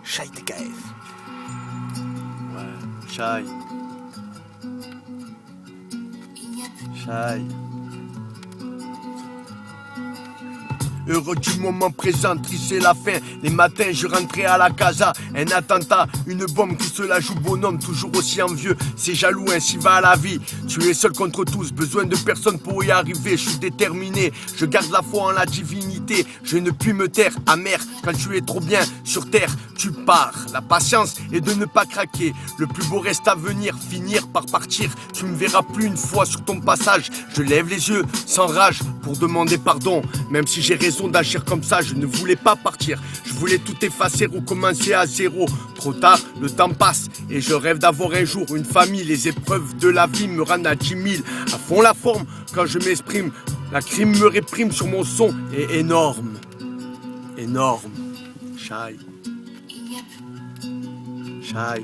Shai TKF. Ouais, Shai. Shai. Heureux du moment présent, triste c'est la fin. Les matins je rentrais à la casa. Un attentat, une bombe qui se la joue bonhomme. Toujours aussi envieux, c'est jaloux, ainsi va la vie. Tu es seul contre tous, besoin de personne pour y arriver. Je suis déterminé, je garde la foi en la divinité. Je ne puis me taire, amer, quand tu es trop bien sur terre. Tu pars, la patience est de ne pas craquer. Le plus beau reste à venir, finir par partir. Tu me verras plus une fois sur ton passage. Je lève les yeux, sans rage, pour demander pardon. Même si j'ai raison d'agir comme ça, je ne voulais pas partir. Je voulais tout effacer, recommencer à zéro. Trop tard, le temps passe et je rêve d'avoir un jour une famille. Les épreuves de la vie me rendent à 10 000. À fond la forme, quand je m'exprime. La crime me réprime sur mon son est énorme. Énorme. Shai. Shai.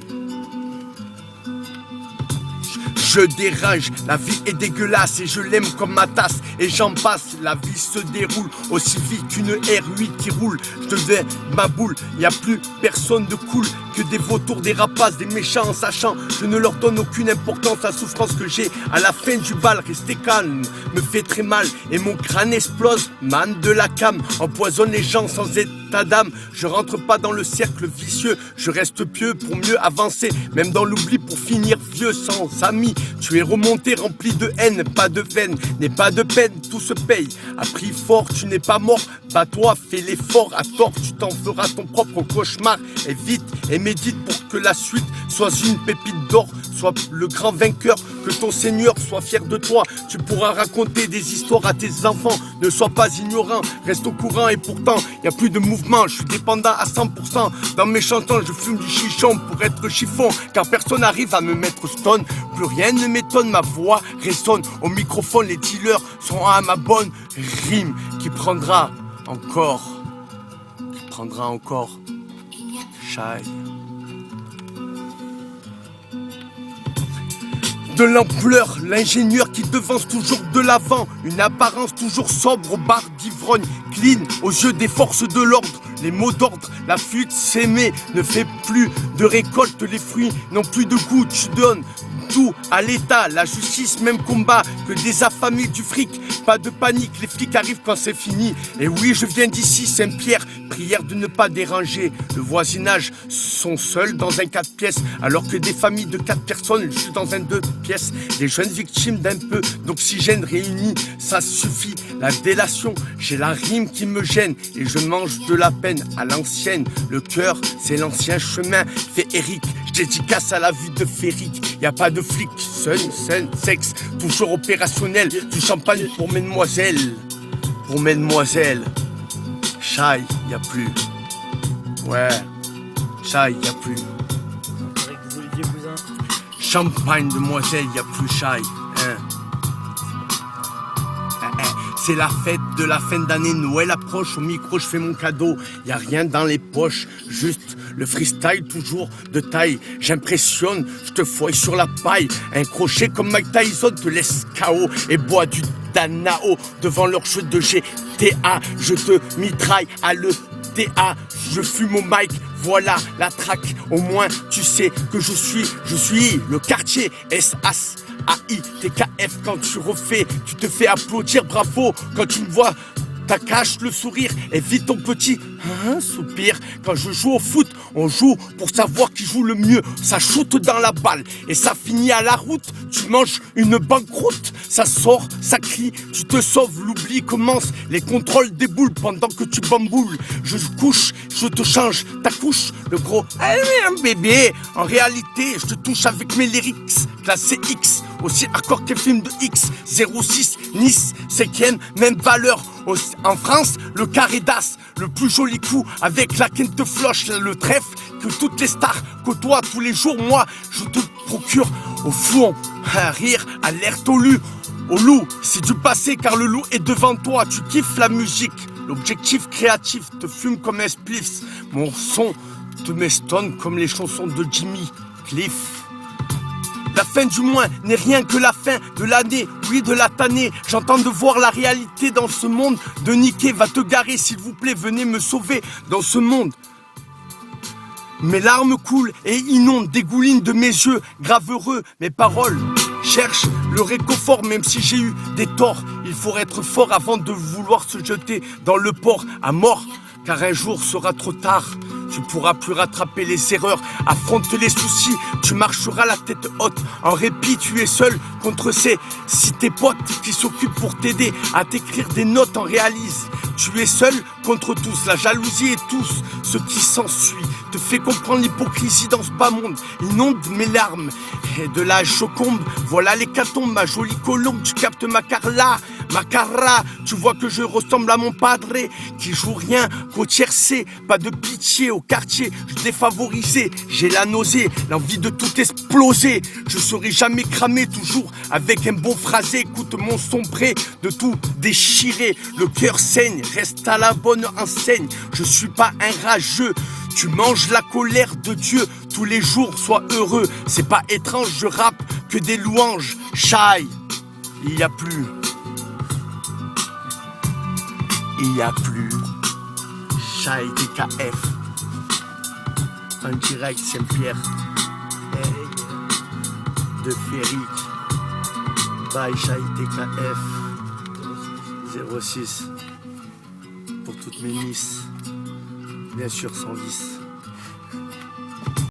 Je dérange, la vie est dégueulasse et je l'aime comme ma tasse. Et j'en passe, la vie se déroule aussi vite qu'une R8 qui roule. Je deviens ma boule, y a plus personne de cool que des vautours, des rapaces, des méchants en sachant. Je ne leur donne aucune importance, la souffrance que j'ai à la fin du bal. Rester calme me fait très mal et mon crâne explose. Man de la cam, empoisonne les gens sans état d'âme. Je rentre pas dans le cercle vicieux, je reste pieux pour mieux avancer. Même dans l'oubli pour finir vieux sans amis. Tu es remonté rempli de haine, pas de veine, n'aie pas de peine, tout se paye. À prix fort, tu n'es pas mort, bats-toi, fais l'effort, à tort, tu t'en feras ton propre cauchemar. Et vite, et médite pour que la suite soit une pépite d'or, sois le grand vainqueur, que ton Seigneur soit fier de toi. Tu pourras raconter des histoires à tes enfants, ne sois pas ignorant, reste au courant et pourtant, y a plus de mouvement, je suis dépendant à 100%. Dans mes chansons, je fume du chichon pour être chiffon, car personne n'arrive à me mettre stone. Plus rien ne m'étonne, ma voix résonne au microphone, les dealers sont à ma bonne rime qui prendra encore. Shai. De l'ampleur, l'ingénieur qui devance toujours de l'avant. Une apparence toujours sobre aux barres d'ivrogne. Clean aux yeux des forces de l'ordre. Les mots d'ordre, la fuite s'aimer ne fait plus de récolte. Les fruits n'ont plus de goût, tu donnes tout à l'État, la justice, même combat que des affamés du fric. Pas de panique, les flics arrivent quand c'est fini. Et oui, je viens d'ici, Saint-Pierre, prière de ne pas déranger. Le voisinage sont seuls dans un 4 pièces, alors que des familles de 4 personnes, je suis dans un 2 pièces. Les jeunes victimes d'un peu d'oxygène réunis, ça suffit. La délation, j'ai la rime qui me gêne et je mange de la peine à l'ancienne. Le cœur, c'est l'ancien chemin féerique. Je dédicace à la vie de Féric. Y a pas de flic, sun, sexe, toujours opérationnel. Du champagne pour mesdemoiselles. Pour mesdemoiselles. Shai, y a plus. Ouais, Shai, y a plus. Champagne, demoiselle, y a plus Shai. Hein. C'est la fête de la fin d'année, Noël approche, au micro je fais mon cadeau, y a rien dans les poches, juste le freestyle toujours de taille. J'impressionne, je te fouille sur la paille, un crochet comme Mike Tyson te laisse KO et bois du Danao devant leur jeu de GTA. Je te mitraille à l'ETA, je fume au mic, voilà la traque, au moins tu sais que je suis le quartier SAS. AITKF, quand tu refais, tu te fais applaudir, bravo. Quand tu me vois, t'as cache le sourire, évite ton petit soupir. Quand je joue au foot, on joue pour savoir qui joue le mieux. Ça shoot dans la balle et ça finit à la route. Tu manges une banqueroute, ça sort, ça crie, tu te sauves, l'oubli commence. Les contrôles déboulent pendant que tu bamboules. Je couche, je te change ta couche, le gros bébé. En réalité, je te touche avec mes lyrics. Classé X, aussi hardcore qu'un film de X. 06, Nice, 5ème, même valeur. En France, le carré d'as, le plus joli coup avec la quinte floche, le trèfle que toutes les stars côtoient tous les jours. Moi, je te procure au fond un rire, alerte au loup, c'est du passé car le loup est devant toi. Tu kiffes la musique, l'objectif créatif te fume comme un spliff. Mon son te mestonne comme les chansons de Jimmy Cliff. La fin du mois n'est rien que la fin de l'année, oui de la tannée. J'entends de voir la réalité dans ce monde de niquer. Va te garer s'il vous plaît, venez me sauver dans ce monde. Mes larmes coulent et inondent, dégoulinent de mes yeux, grave heureux, mes paroles cherchent le réconfort, même si j'ai eu des torts. Il faut être fort avant de vouloir se jeter dans le port à mort, car un jour sera trop tard. Tu pourras plus rattraper les erreurs, affronte les soucis, tu marcheras la tête haute. En répit, tu es seul contre si tes potes qui s'occupent pour t'aider à t'écrire des notes en réalisent. Tu es seul contre tous, la jalousie et tous ce qui s'ensuit te fait comprendre l'hypocrisie dans ce bas monde. Inonde mes larmes et de la Joconde, voilà l'hécatombe, ma jolie colombe, tu captes ma Carla, ma Cara, tu vois que je ressemble à mon padre qui joue rien qu'au tiercé, pas de pitié au quartier, je défavorisé, j'ai la nausée, l'envie de tout exploser, je serai jamais cramé, toujours avec un bon phrasé, écoute mon son prêt de tout déchirer, le cœur saigne, reste à la bonne enseigne, je suis pas un rageux, tu manges la colère de Dieu tous les jours, sois heureux, c'est pas étrange, je rappe que des louanges, Shai, il y a plus. Il n'y a plus Shai TKF en direct Saint-Pierre de Féric by Shai TKF 06 pour toutes mes miss, bien sûr sans vice.